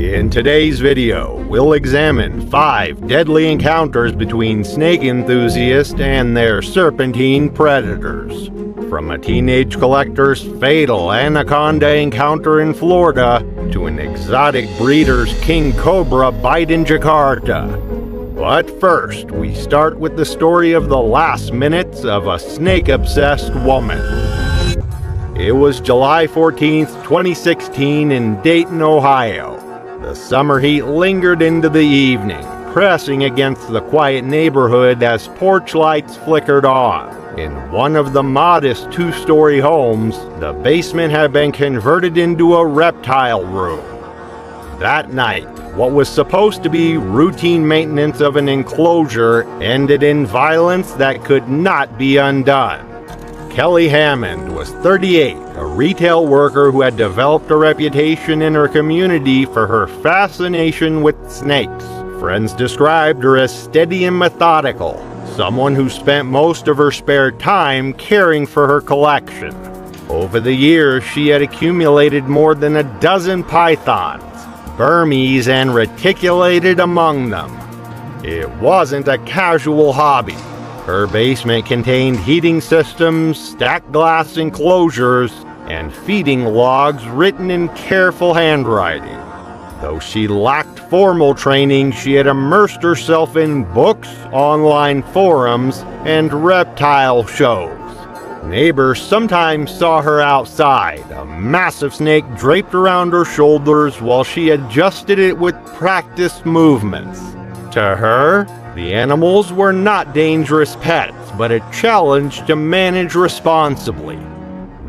In today's video, we'll examine 5 deadly encounters between snake enthusiasts and their serpentine predators. From a teenage collector's fatal anaconda encounter in Florida to an exotic breeder's king cobra bite in Jakarta. But first, we start with the story of the last minutes of a snake-obsessed woman. It was July 14th, 2016 in Dayton, Ohio. The summer heat lingered into the evening, pressing against the quiet neighborhood as porch lights flickered on. In one of the modest 2-story homes, the basement had been converted into a reptile room. That night, what was supposed to be routine maintenance of an enclosure ended in violence that could not be undone. Kelly Hammond was 38, a retail worker who had developed a reputation in her community for her fascination with snakes. Friends described her as steady and methodical, someone who spent most of her spare time caring for her collection. Over the years, she had accumulated more than a dozen pythons, Burmese and reticulated among them. It wasn't a casual hobby. Her basement contained heating systems, stacked glass enclosures, and feeding logs written in careful handwriting. Though she lacked formal training, she had immersed herself in books, online forums, and reptile shows. Neighbors sometimes saw her outside, a massive snake draped around her shoulders while she adjusted it with practiced movements. To her, the animals were not dangerous pets, but a challenge to manage responsibly.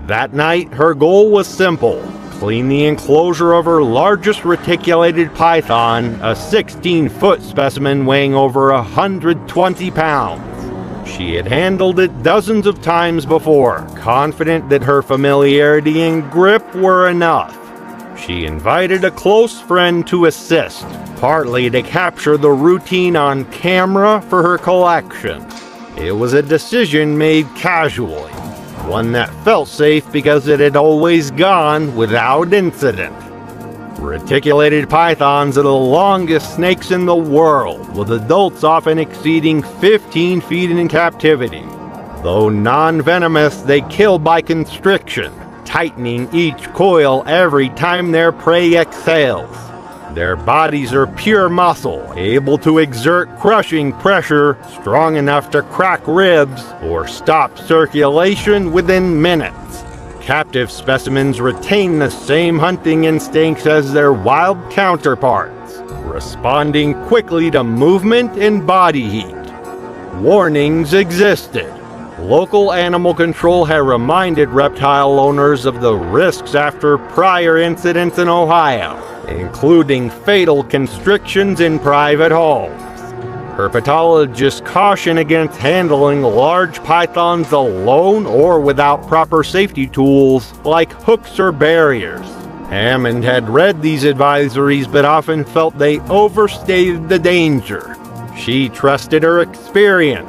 That night, her goal was simple: clean the enclosure of her largest reticulated python, a 16-foot specimen weighing over 120 pounds. She had handled it dozens of times before, confident that her familiarity and grip were enough. She invited a close friend to assist, partly to capture the routine on camera for her collection. It was a decision made casually, one that felt safe because it had always gone without incident. Reticulated pythons are the longest snakes in the world, with adults often exceeding 15 feet in captivity. Though non-venomous, they kill by constriction, tightening each coil every time their prey exhales. Their bodies are pure muscle, able to exert crushing pressure strong enough to crack ribs or stop circulation within minutes. Captive specimens retain the same hunting instincts as their wild counterparts, responding quickly to movement and body heat. Warnings existed. Local animal control had reminded reptile owners of the risks after prior incidents in Ohio, including fatal constrictions in private homes. Herpetologists caution against handling large pythons alone or without proper safety tools like hooks or barriers. Hammond had read these advisories but often felt they overstated the danger. She trusted her experience,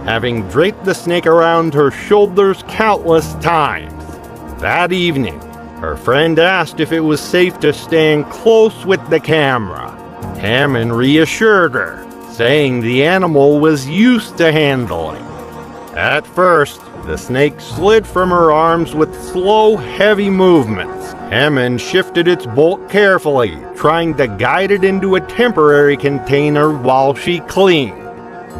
having draped the snake around her shoulders countless times. That evening, her friend asked if it was safe to stand close with the camera. Hammond reassured her, saying the animal was used to handling. At first, the snake slid from her arms with slow, heavy movements. Hammond shifted its bolt carefully, trying to guide it into a temporary container while she cleaned.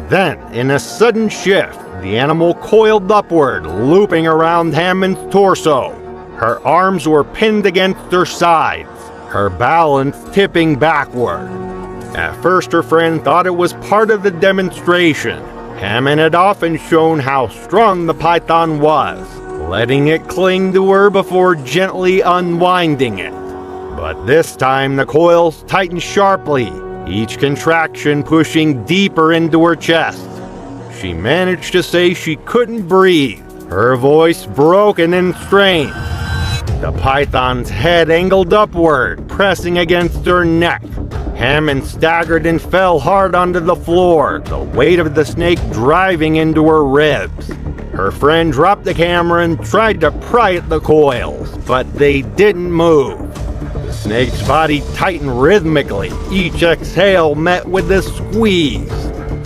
Then, in a sudden shift, the animal coiled upward, looping around Hammond's torso. Her arms were pinned against her sides, her balance tipping backward. At first, her friend thought it was part of the demonstration. Hammond had often shown how strong the python was, letting it cling to her before gently unwinding it. But this time, the coils tightened sharply, each contraction pushing deeper into her chest. She managed to say she couldn't breathe, her voice broken and strained. The python's head angled upward, pressing against her neck. Hammond staggered and fell hard onto the floor, the weight of the snake driving into her ribs. Her friend dropped the camera and tried to pry at the coils, but they didn't move. The snake's body tightened rhythmically, each exhale met with a squeeze.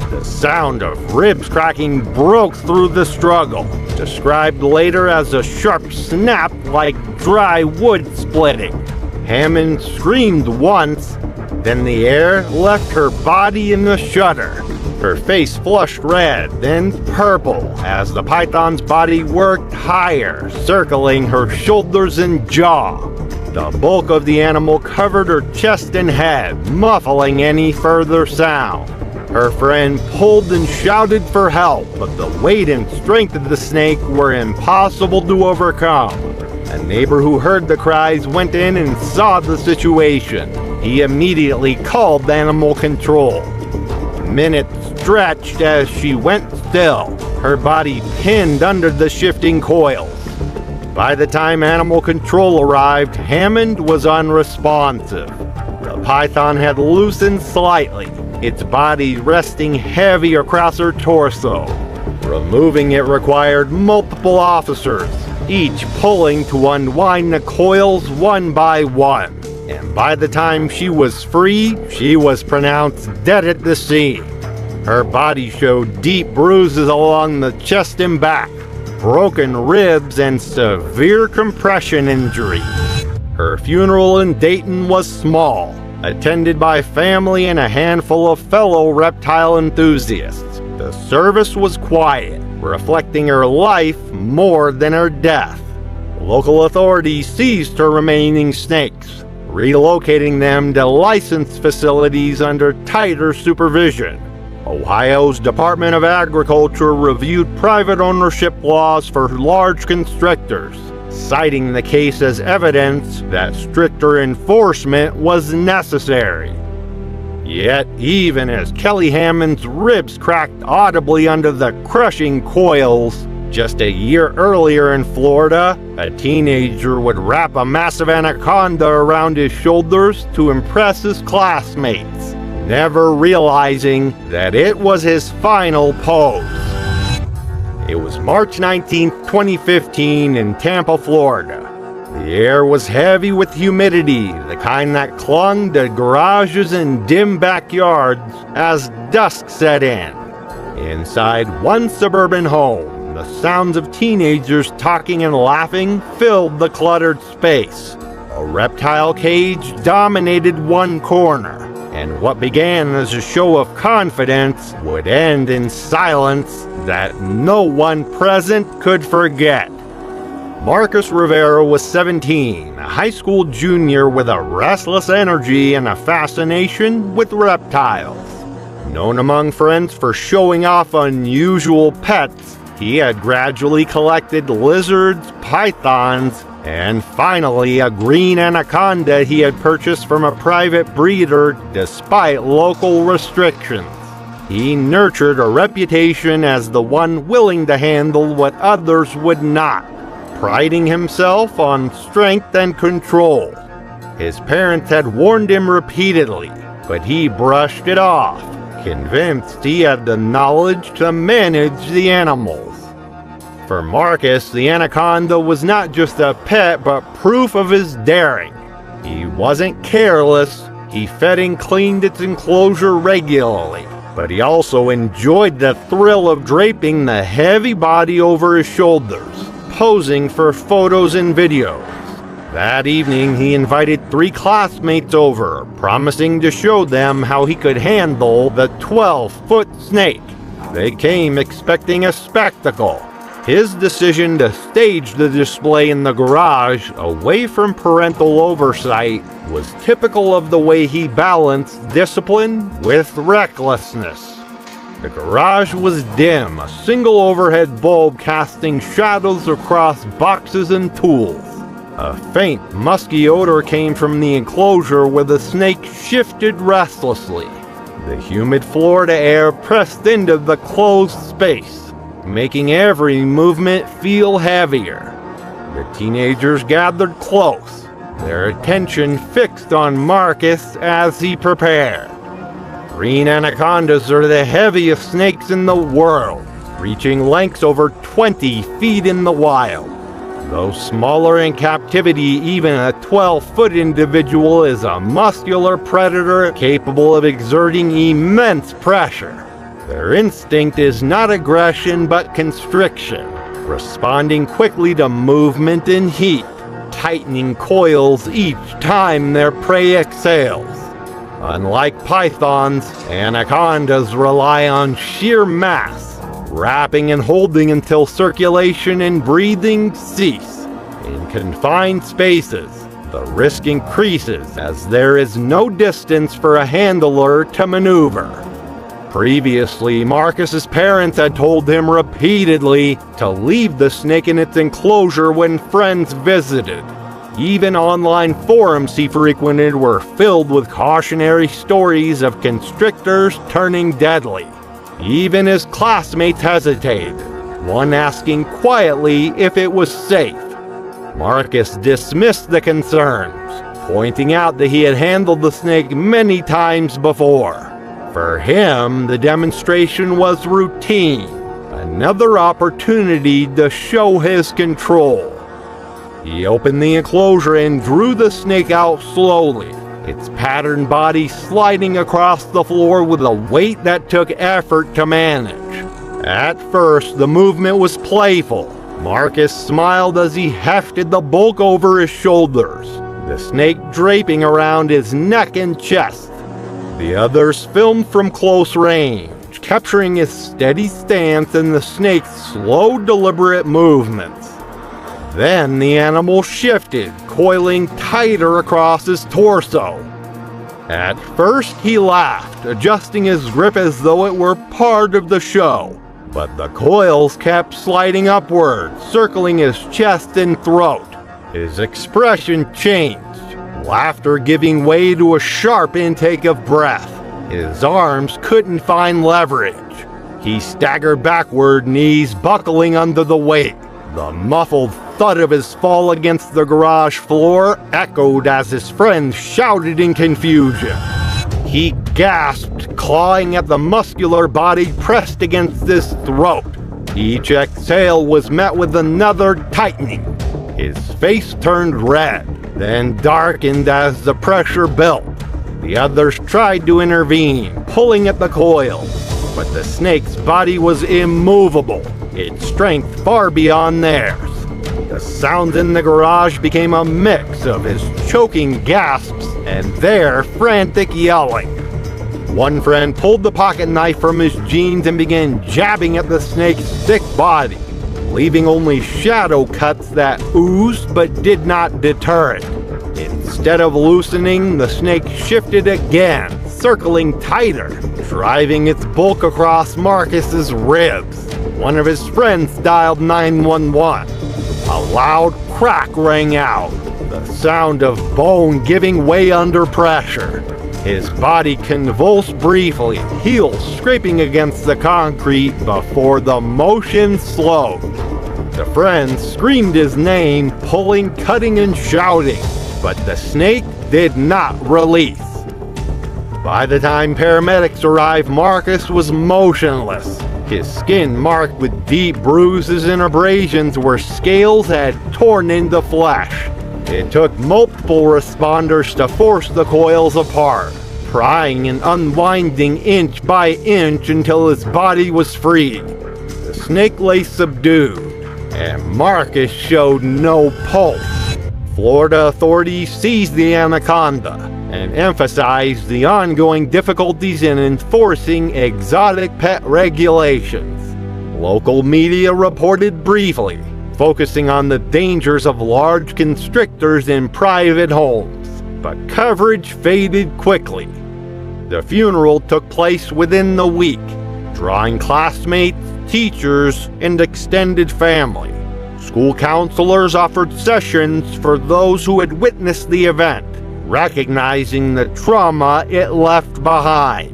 The sound of ribs cracking broke through the struggle, described later as a sharp snap like dry wood splitting. Hammond screamed once, then the air left her body in a shudder. Her face flushed red, then purple, as the python's body worked higher, circling her shoulders and jaw. The bulk of the animal covered her chest and head, muffling any further sound. Her friend pulled and shouted for help, but the weight and strength of the snake were impossible to overcome. A neighbor who heard the cries went in and saw the situation. He immediately called animal control. Minutes stretched as she went still, her body pinned under the shifting coils. By the time animal control arrived, Hammond was unresponsive. The python had loosened slightly, its body resting heavy across her torso. Removing it required multiple officers, each pulling to unwind the coils one by one. And by the time she was free, she was pronounced dead at the scene. Her body showed deep bruises along the chest and back, broken ribs, and severe compression injuries. Her funeral in Dayton was small, attended by family and a handful of fellow reptile enthusiasts. The service was quiet, reflecting her life more than her death. Local authorities seized her remaining snakes, relocating them to licensed facilities under tighter supervision. Ohio's Department of Agriculture reviewed private ownership laws for large constrictors, citing the case as evidence that stricter enforcement was necessary. Yet, even as Kelly Hammond's ribs cracked audibly under the crushing coils, just a year earlier in Florida, a teenager would wrap a massive anaconda around his shoulders to impress his classmates, never realizing that it was his final pose. It was March 19, 2015 in Tampa, Florida. The air was heavy with humidity, the kind that clung to garages and dim backyards as dusk set in. Inside one suburban home, the sounds of teenagers talking and laughing filled the cluttered space. A reptile cage dominated one corner, and what began as a show of confidence would end in silence that no one present could forget. Marcus Rivera was 17, a high school junior with a restless energy and a fascination with reptiles. Known among friends for showing off unusual pets, he had gradually collected lizards, pythons, and finally a green anaconda he had purchased from a private breeder despite local restrictions. He nurtured a reputation as the one willing to handle what others would not, priding himself on strength and control. His parents had warned him repeatedly, but he brushed it off, convinced he had the knowledge to manage the animals. For Marcus, the anaconda was not just a pet, but proof of his daring. He wasn't careless, he fed and cleaned its enclosure regularly, but he also enjoyed the thrill of draping the heavy body over his shoulders, posing for photos and videos. That evening, he invited 3 classmates over, promising to show them how he could handle the 12-foot snake. They came expecting a spectacle. His decision to stage the display in the garage, away from parental oversight, was typical of the way he balanced discipline with recklessness. The garage was dim, a single overhead bulb casting shadows across boxes and tools. A faint, musky odor came from the enclosure where the snake shifted restlessly. The humid Florida air pressed into the closed space, making every movement feel heavier. The teenagers gathered close, their attention fixed on Marcus as he prepared. Green anacondas are the heaviest snakes in the world, reaching lengths over 20 feet in the wild. Though smaller in captivity, even a 12-foot individual is a muscular predator capable of exerting immense pressure. Their instinct is not aggression but constriction, responding quickly to movement and heat, tightening coils each time their prey exhales. Unlike pythons, anacondas rely on sheer mass, wrapping and holding until circulation and breathing cease. In confined spaces, the risk increases as there is no distance for a handler to maneuver. Previously, Marcus's parents had told him repeatedly to leave the snake in its enclosure when friends visited. Even online forums he frequented were filled with cautionary stories of constrictors turning deadly. Even his classmates hesitated, one asking quietly if it was safe. Marcus dismissed the concerns, pointing out that he had handled the snake many times before. For him, the demonstration was routine, another opportunity to show his control. He opened the enclosure and drew the snake out slowly, its patterned body sliding across the floor with a weight that took effort to manage. At first, the movement was playful. Marcus smiled as he hefted the bulk over his shoulders, the snake draping around his neck and chest. The others filmed from close range, capturing his steady stance and the snake's slow, deliberate movements. Then the animal shifted, coiling tighter across his torso. At first he laughed, adjusting his grip as though it were part of the show. But the coils kept sliding upward, circling his chest and throat. His expression changed, laughter giving way to a sharp intake of breath. His arms couldn't find leverage. He staggered backward, knees buckling under the weight. The muffled thud of his fall against the garage floor echoed as his friends shouted in confusion. He gasped, clawing at the muscular body pressed against his throat. Each exhale was met with another tightening. His face turned red, then darkened as the pressure built. The others tried to intervene, pulling at the coils, but the snake's body was immovable, its strength far beyond theirs. The sounds in the garage became a mix of his choking gasps and their frantic yelling. One friend pulled the pocket knife from his jeans and began jabbing at the snake's thick body, leaving only shadow cuts that oozed but did not deter it. Instead of loosening, the snake shifted again, circling tighter, driving its bulk across Marcus's ribs. One of his friends dialed 911. A loud crack rang out, the sound of bone giving way under pressure. His body convulsed briefly, heels scraping against the concrete before the motion slowed. The friends screamed his name, pulling, cutting, and shouting, but the snake did not release. By the time paramedics arrived, Marcus was motionless, his skin marked with deep bruises and abrasions where scales had torn into flesh. It took multiple responders to force the coils apart, prying and unwinding inch by inch until his body was free. The snake lay subdued, and Marcus showed no pulse. Florida authorities seized the anaconda and emphasized the ongoing difficulties in enforcing exotic pet regulations. Local media reported briefly, focusing on the dangers of large constrictors in private homes, but coverage faded quickly. The funeral took place within the week, drawing classmates, teachers, and extended family. School counselors offered sessions for those who had witnessed the event, recognizing the trauma it left behind.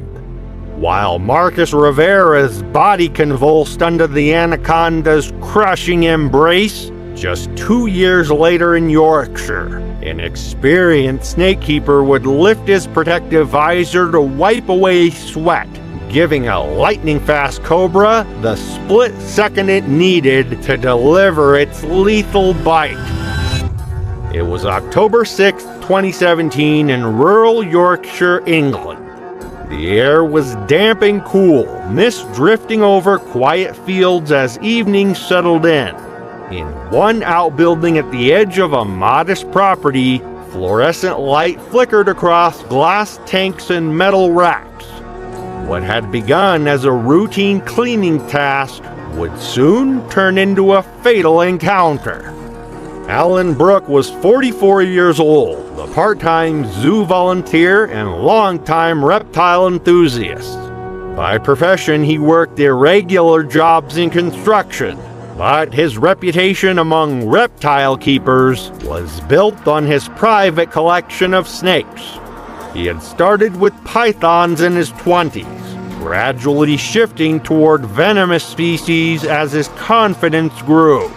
While Marcus Rivera's body convulsed under the anaconda's crushing embrace, just 2 years later in Yorkshire, an experienced snakekeeper would lift his protective visor to wipe away sweat, giving a lightning-fast cobra the split second it needed to deliver its lethal bite. It was October 6, 2017 in rural Yorkshire, England. The air was damp and cool, mist drifting over quiet fields as evening settled in. In one outbuilding at the edge of a modest property, fluorescent light flickered across glass tanks and metal racks. What had begun as a routine cleaning task would soon turn into a fatal encounter. Alan Brooke was 44 years old, a part-time zoo volunteer and longtime reptile enthusiast. By profession, he worked irregular jobs in construction, but his reputation among reptile keepers was built on his private collection of snakes. He had started with pythons in his 20s, gradually shifting toward venomous species as his confidence grew.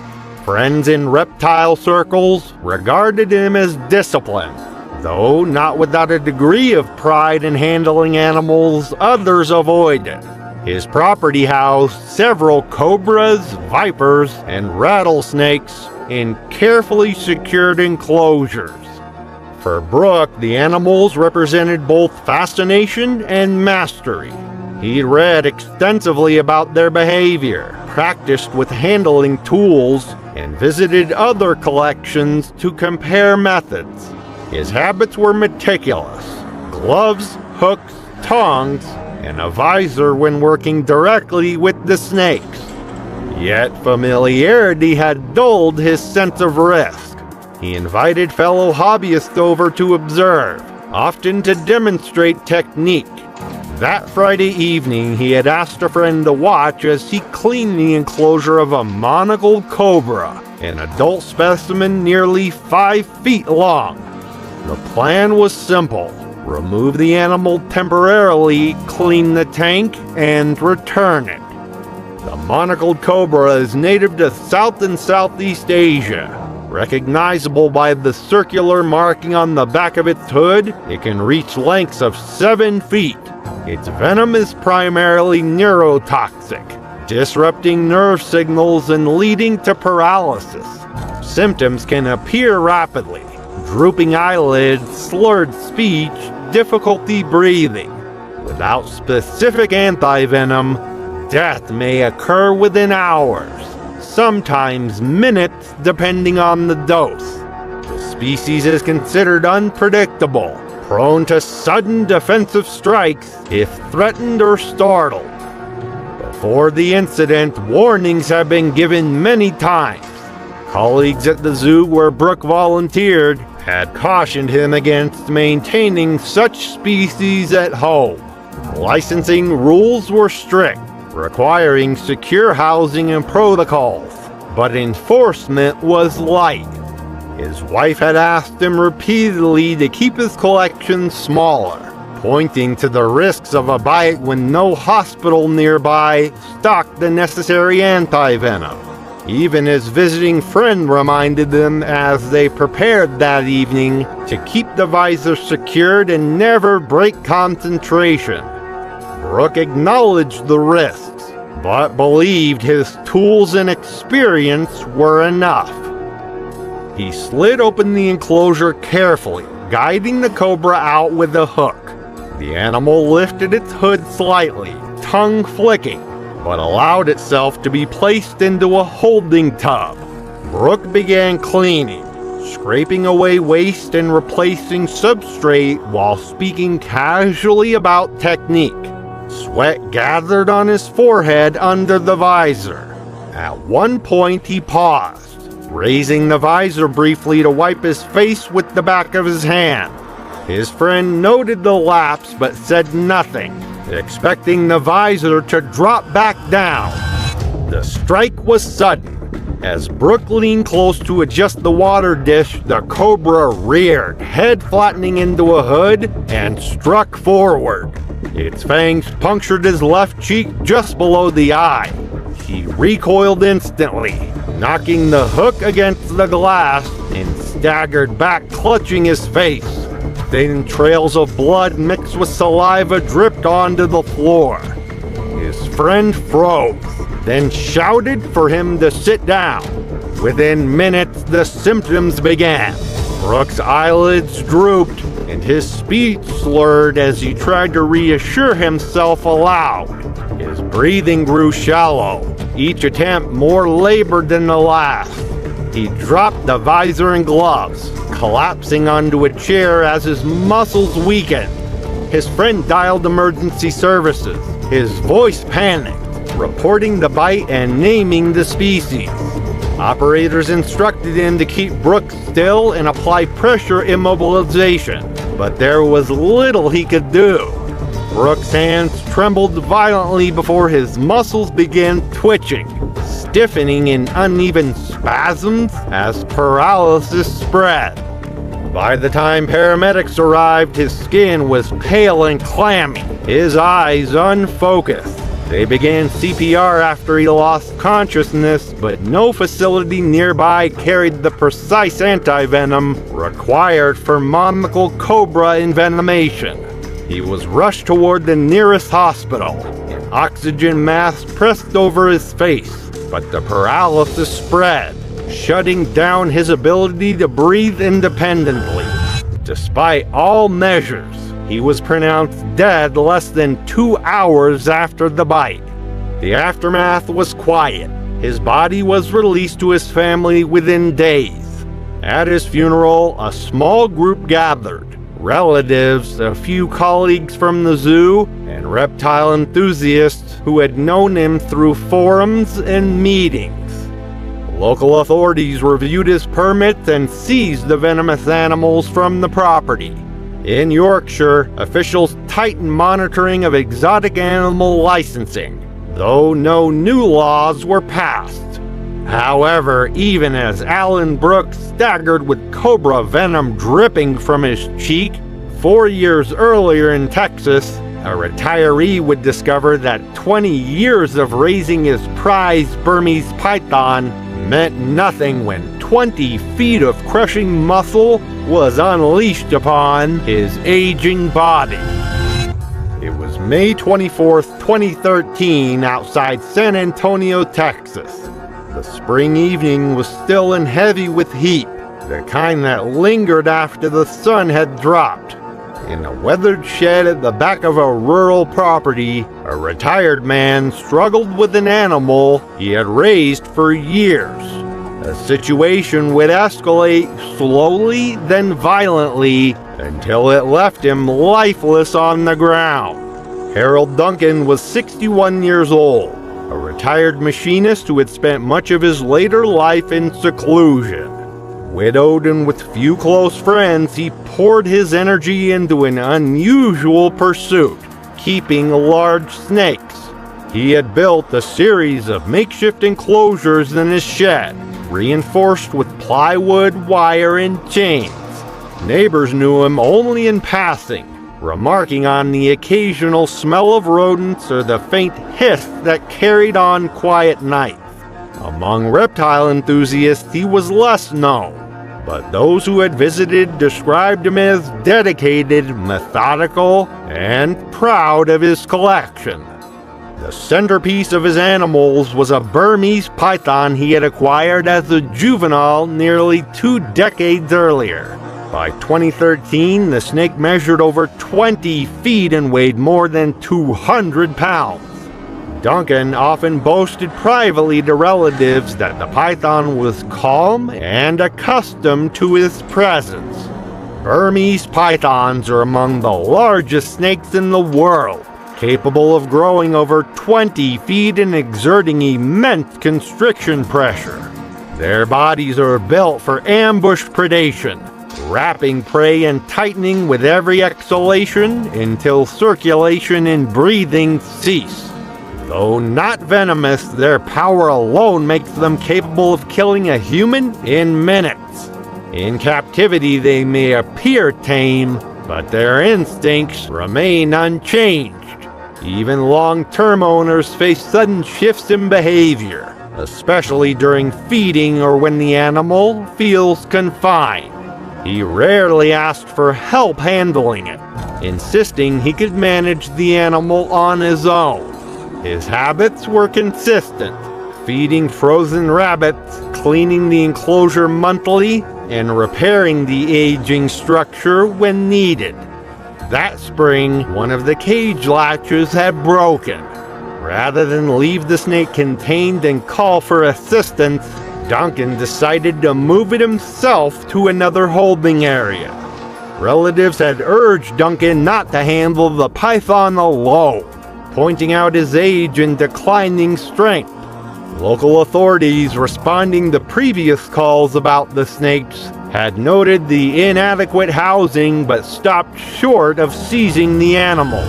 Friends in reptile circles regarded him as disciplined, though not without a degree of pride in handling animals others avoided. His property housed several cobras, vipers, and rattlesnakes in carefully secured enclosures. For Brooke, the animals represented both fascination and mastery. He read extensively about their behavior, practiced with handling tools, and visited other collections to compare methods. His habits were meticulous: gloves, hooks, tongs, and a visor when working directly with the snakes. Yet familiarity had dulled his sense of risk. He invited fellow hobbyists over to observe, often to demonstrate technique. That Friday evening, he had asked a friend to watch as he cleaned the enclosure of a monocled cobra, an adult specimen nearly 5 feet long. The plan was simple: remove the animal temporarily, clean the tank, and return it. The monocled cobra is native to South and Southeast Asia. Recognizable by the circular marking on the back of its hood, it can reach lengths of 7 feet. Its venom is primarily neurotoxic, disrupting nerve signals and leading to paralysis. Symptoms can appear rapidly: drooping eyelids, slurred speech, difficulty breathing. Without specific antivenom, death may occur within hours, sometimes minutes depending on the dose. The species is considered unpredictable, prone to sudden defensive strikes if threatened or startled. Before the incident, warnings have been given many times. Colleagues at the zoo where Brooke volunteered had cautioned him against maintaining such species at home. Licensing rules were strict, requiring secure housing and protocols, but enforcement was light. His wife had asked him repeatedly to keep his collection smaller, pointing to the risks of a bite when no hospital nearby stocked the necessary antivenom. Even his visiting friend reminded them as they prepared that evening to keep the visor secured and never break concentration. Brooke acknowledged the risks, but believed his tools and experience were enough. He slid open the enclosure carefully, guiding the cobra out with a hook. The animal lifted its hood slightly, tongue flicking, but allowed itself to be placed into a holding tub. Brooke began cleaning, scraping away waste and replacing substrate while speaking casually about technique. Sweat gathered on his forehead under the visor. At one point he paused, raising the visor briefly to wipe his face with the back of his hand. His friend noted the lapse but said nothing, expecting the visor to drop back down. The strike was sudden. As Brooke leaned close to adjust the water dish, the cobra reared, head flattening into a hood, and struck forward. Its fangs punctured his left cheek just below the eye. He recoiled instantly, knocking the hook against the glass, and staggered back, clutching his face. Thin trails of blood mixed with saliva dripped onto the floor. friend froze, then shouted for him to sit down. Within minutes, the symptoms began. Brooks' eyelids drooped, and his speech slurred as he tried to reassure himself aloud. His breathing grew shallow, each attempt more labored than the last. He dropped the visor and gloves, collapsing onto a chair as his muscles weakened. His friend dialed emergency services, his voice panicked, reporting the bite and naming the species. Operators instructed him to keep Brooks still and apply pressure immobilization, but there was little he could do. Brooks' hands trembled violently before his muscles began twitching, stiffening in uneven spasms as paralysis spread. By the time paramedics arrived, his skin was pale and clammy, his eyes unfocused. They began CPR after he lost consciousness, but no facility nearby carried the precise antivenom required for monical cobra envenomation. He was rushed toward the nearest hospital, an oxygen mask pressed over his face, but the paralysis spread, shutting down his ability to breathe independently. Despite all measures, he was pronounced dead less than 2 hours after the bite. The aftermath was quiet. His body was released to his family within days. At his funeral, a small group gathered. Relatives, a few colleagues from the zoo, and reptile enthusiasts who had known him through forums and meetings. Local authorities reviewed his permits and seized the venomous animals from the property. In Yorkshire, officials tightened monitoring of exotic animal licensing, though no new laws were passed. However, even as Alan Brooks staggered with cobra venom dripping from his cheek, 4 years earlier in Texas, a retiree would discover that 20 years of raising his prized Burmese python meant nothing when 20 feet of crushing muscle was unleashed upon his aging body. It was May 24th, 2013, outside San Antonio, Texas. The spring evening was still and heavy with heat, the kind that lingered after the sun had dropped. In a weathered shed at the back of a rural property, a retired man struggled with an animal he had raised for years. The situation would escalate slowly, then violently, until it left him lifeless on the ground. Harold Duncan was 61 years old, a retired machinist who had spent much of his later life in seclusion. Widowed and with few close friends, he poured his energy into an unusual pursuit, keeping large snakes. He had built a series of makeshift enclosures in his shed, reinforced with plywood, wire, and chains. Neighbors knew him only in passing, remarking on the occasional smell of rodents or the faint hiss that carried on quiet nights. Among reptile enthusiasts, he was less known, but those who had visited described him as dedicated, methodical, and proud of his collection. The centerpiece of his animals was a Burmese python he had acquired as a juvenile nearly 2 decades earlier. By 2013, the snake measured over 20 feet and weighed more than 200 pounds. Duncan often boasted privately to relatives that the python was calm and accustomed to his presence. Burmese pythons are among the largest snakes in the world, capable of growing over 20 feet and exerting immense constriction pressure. Their bodies are built for ambush predation, wrapping prey and tightening with every exhalation until circulation and breathing cease. Though not venomous, their power alone makes them capable of killing a human in minutes. In captivity, they may appear tame, but their instincts remain unchanged. Even long-term owners face sudden shifts in behavior, especially during feeding or when the animal feels confined. He rarely asked for help handling it, insisting he could manage the animal on his own. His habits were consistent: feeding frozen rabbits, cleaning the enclosure monthly, and repairing the aging structure when needed. That spring, one of the cage latches had broken. Rather than leave the snake contained and call for assistance, Duncan decided to move it himself to another holding area. Relatives had urged Duncan not to handle the python alone, pointing out his age and declining strength. Local authorities responding to previous calls about the snakes had noted the inadequate housing but stopped short of seizing the animal.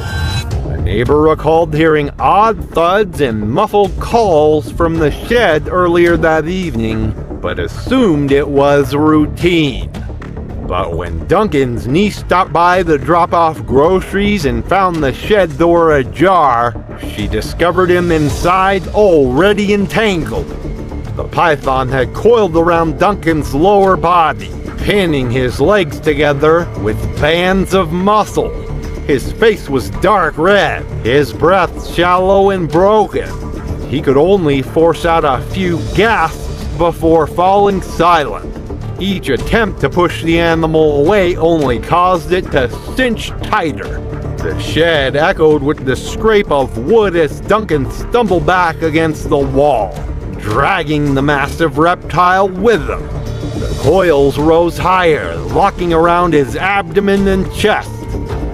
A neighbor recalled hearing odd thuds and muffled calls from the shed earlier that evening, but assumed it was routine. But when Duncan's niece stopped by to drop off groceries and found the shed door ajar, she discovered him inside, already entangled. The python had coiled around Duncan's lower body, pinning his legs together with bands of muscle. His face was dark red, his breath shallow and broken. He could only force out a few gasps before falling silent. Each attempt to push the animal away only caused it to cinch tighter. The shed echoed with the scrape of wood as Duncan stumbled back against the wall, dragging the massive reptile with him. The coils rose higher, locking around his abdomen and chest.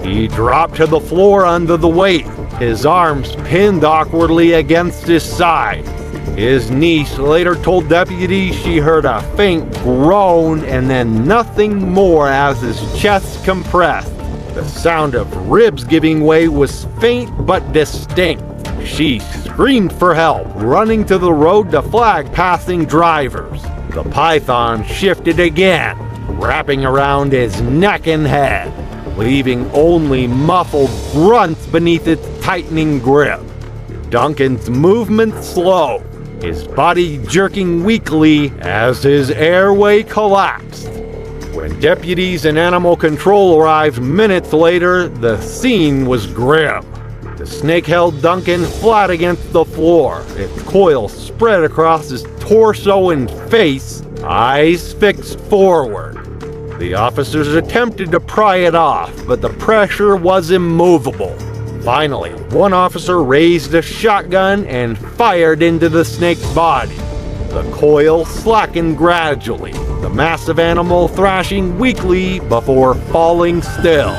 He dropped to the floor under the weight, his arms pinned awkwardly against his side. His niece later told deputies she heard a faint groan and then nothing more as his chest compressed. The sound of ribs giving way was faint but distinct. She screamed for help, running to the road to flag passing drivers. The python shifted again, wrapping around his neck and head, leaving only muffled grunts beneath its tightening grip. Duncan's movement slowed, his body jerking weakly as his airway collapsed. When deputies and animal control arrived minutes later, the scene was grim. The snake held Duncan flat against the floor, its coils spread across his torso and face, eyes fixed forward. The officers attempted to pry it off, but the pressure was immovable. Finally, one officer raised a shotgun and fired into the snake's body. The coil slackened gradually, the massive animal thrashing weakly before falling still.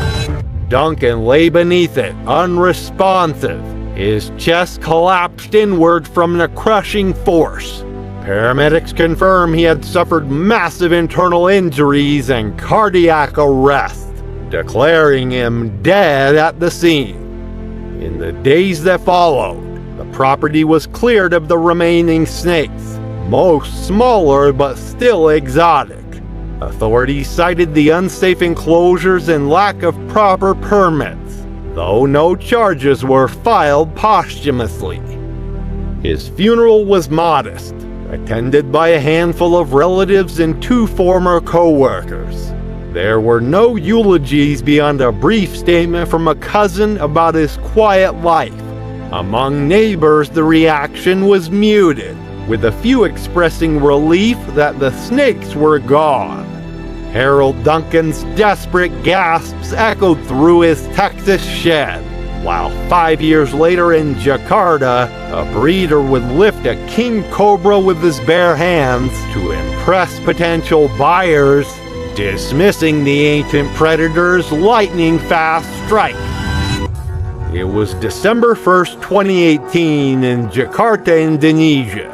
Duncan lay beneath it, unresponsive. His chest collapsed inward from the crushing force. Paramedics confirmed he had suffered massive internal injuries and cardiac arrest, declaring him dead at the scene. In the days that followed, the property was cleared of the remaining snakes, most smaller but still exotic. Authorities cited the unsafe enclosures and lack of proper permits, though no charges were filed posthumously. His funeral was modest, attended by a handful of relatives and 2 former co-workers. There were no eulogies beyond a brief statement from a cousin about his quiet life. Among neighbors, the reaction was muted, with a few expressing relief that the snakes were gone. Harold Duncan's desperate gasps echoed through his Texas shed, while 5 years later in Jakarta, a breeder would lift a king cobra with his bare hands to impress potential buyers, dismissing the ancient predator's lightning-fast strike. It was December 1st, 2018 in Jakarta, Indonesia.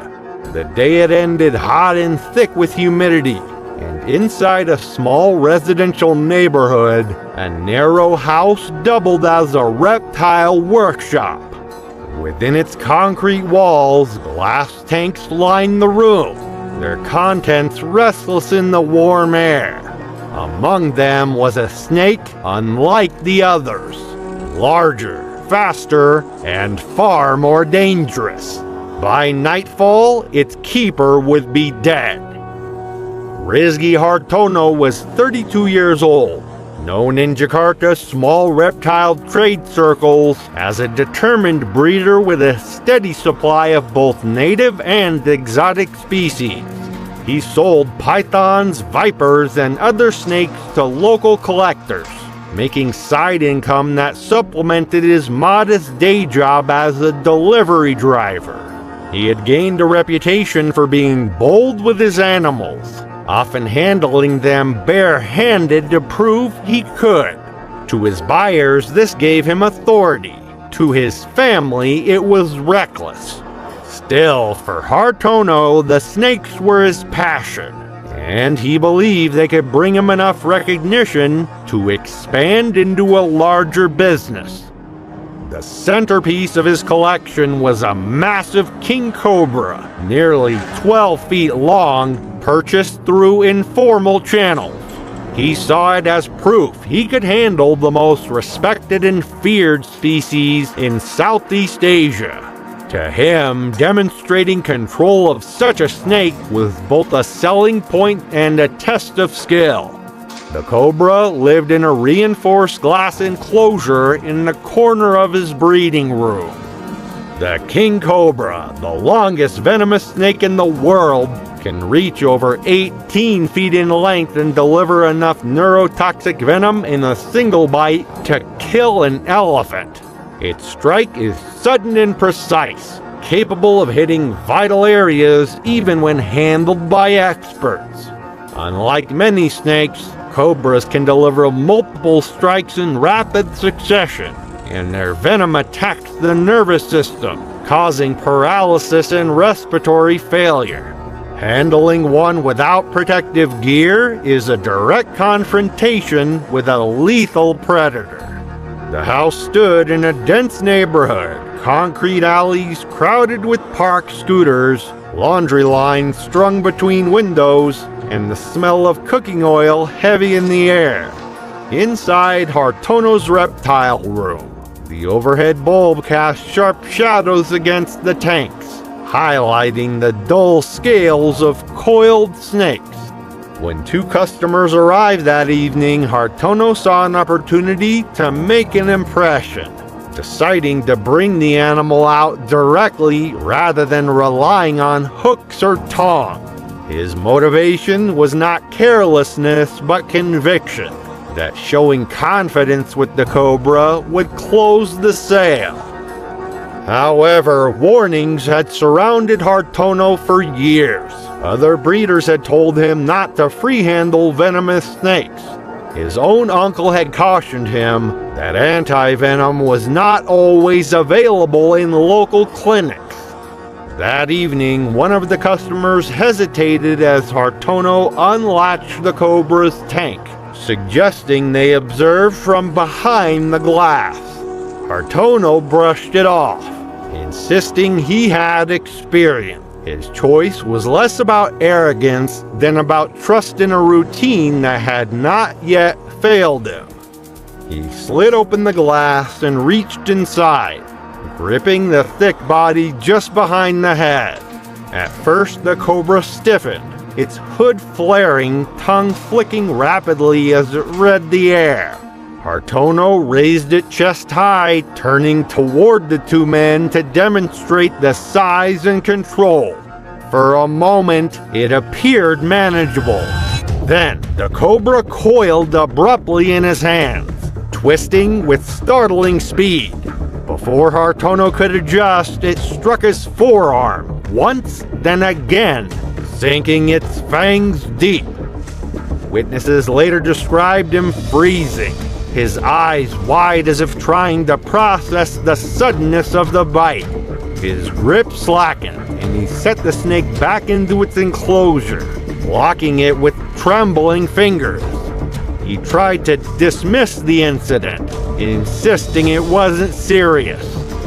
The day had ended hot and thick with humidity, and inside a small residential neighborhood, a narrow house doubled as a reptile workshop. Within its concrete walls, glass tanks lined the room, their contents restless in the warm air. Among them was a snake unlike the others, larger, faster, and far more dangerous. By nightfall, its keeper would be dead. Rizky Hartono was 32 years old, known in Jakarta's small reptile trade circles as a determined breeder with a steady supply of both native and exotic species. He sold pythons, vipers, and other snakes to local collectors, making side income that supplemented his modest day job as a delivery driver. He had gained a reputation for being bold with his animals, often handling them bare-handed to prove he could. To his buyers, this gave him authority. To his family, it was reckless. Still, for Hartono, the snakes were his passion, and he believed they could bring him enough recognition to expand into a larger business. The centerpiece of his collection was a massive king cobra, nearly 12 feet long, purchased through informal channels. He saw it as proof he could handle the most respected and feared species in Southeast Asia. To him, demonstrating control of such a snake was both a selling point and a test of skill. The cobra lived in a reinforced glass enclosure in the corner of his breeding room. The king cobra, the longest venomous snake in the world, can reach over 18 feet in length and deliver enough neurotoxic venom in a single bite to kill an elephant. Its strike is sudden and precise, capable of hitting vital areas even when handled by experts. Unlike many snakes, cobras can deliver multiple strikes in rapid succession, and their venom attacks the nervous system, causing paralysis and respiratory failure. Handling one without protective gear is a direct confrontation with a lethal predator. The house stood in a dense neighborhood, concrete alleys crowded with parked scooters, laundry lines strung between windows, and the smell of cooking oil heavy in the air. Inside Hartono's reptile room, the overhead bulb cast sharp shadows against the tanks, highlighting the dull scales of coiled snakes. When two customers arrived that evening, Hartono saw an opportunity to make an impression, deciding to bring the animal out directly rather than relying on hooks or tongs. His motivation was not carelessness but conviction that showing confidence with the cobra would close the sale. However, warnings had surrounded Hartono for years. Other breeders had told him not to free-handle venomous snakes. His own uncle had cautioned him that anti-venom was not always available in local clinics. That evening, one of the customers hesitated as Hartono unlatched the cobra's tank, suggesting they observe from behind the glass. Hartono brushed it off, insisting he had experience. His choice was less about arrogance than about trust in a routine that had not yet failed him. He slid open the glass and reached inside, gripping the thick body just behind the head. At first, the cobra stiffened, its hood flaring, tongue flicking rapidly as it read the air. Hartono raised it chest high, turning toward the two men to demonstrate the size and control. For a moment, it appeared manageable. Then, the cobra coiled abruptly in his hands, twisting with startling speed. Before Hartono could adjust, it struck his forearm, once, then again, sinking its fangs deep. Witnesses later described him freezing, his eyes wide as if trying to process the suddenness of the bite. His grip slackened, and he set the snake back into its enclosure, locking it with trembling fingers. He tried to dismiss the incident, insisting it wasn't serious.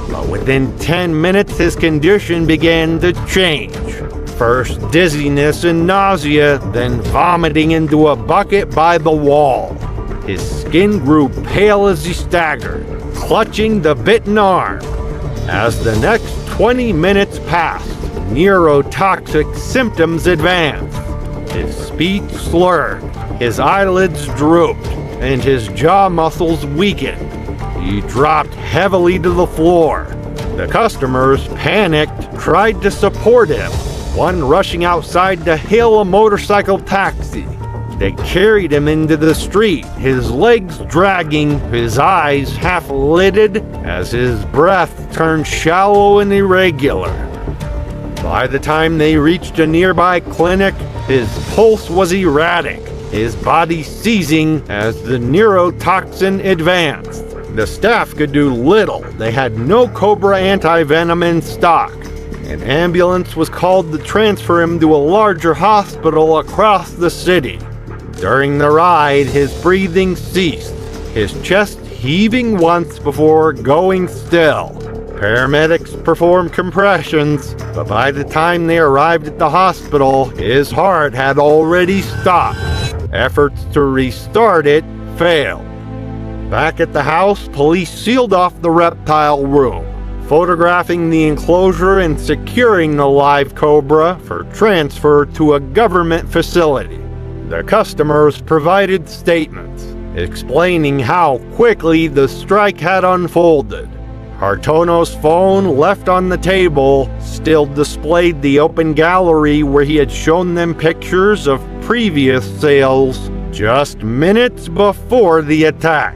But within 10 minutes, his condition began to change. First dizziness and nausea, then vomiting into a bucket by the wall. His skin grew pale as he staggered, clutching the bitten arm. As the next 20 minutes passed, neurotoxic symptoms advanced. His speech slurred, his eyelids drooped, and his jaw muscles weakened. He dropped heavily to the floor. The customers, panicked, tried to support him, one rushing outside to hail a motorcycle taxi. They carried him into the street, his legs dragging, his eyes half-lidded as his breath turned shallow and irregular. By the time they reached a nearby clinic, his pulse was erratic, his body seizing as the neurotoxin advanced. The staff could do little. They had no Cobra anti-venom in stock. An ambulance was called to transfer him to a larger hospital across the city. During the ride, his breathing ceased, his chest heaving once before going still. Paramedics performed compressions, but by the time they arrived at the hospital, his heart had already stopped. Efforts to restart it failed. Back at the house, police sealed off the reptile room, photographing the enclosure and securing the live cobra for transfer to a government facility. The customers provided statements, explaining how quickly the strike had unfolded. Hartono's phone, left on the table, still displayed the open gallery where he had shown them pictures of previous sales just minutes before the attack.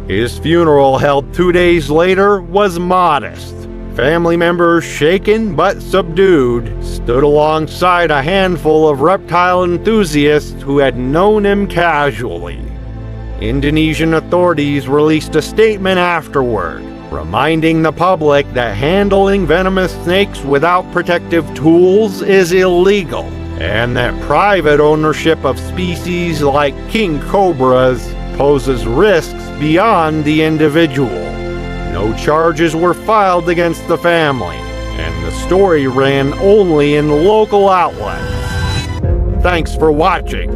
His funeral, held 2 days later, was modest. Family members, shaken but subdued, stood alongside a handful of reptile enthusiasts who had known him casually. Indonesian authorities released a statement afterward, reminding the public that handling venomous snakes without protective tools is illegal, and that private ownership of species like king cobras poses risks beyond the individual. No charges were filed against the family, and the story ran only in local outlets. Thanks for watching.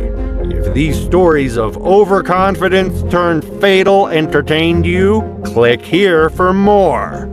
If these stories of overconfidence turned fatal entertained you, click here for more.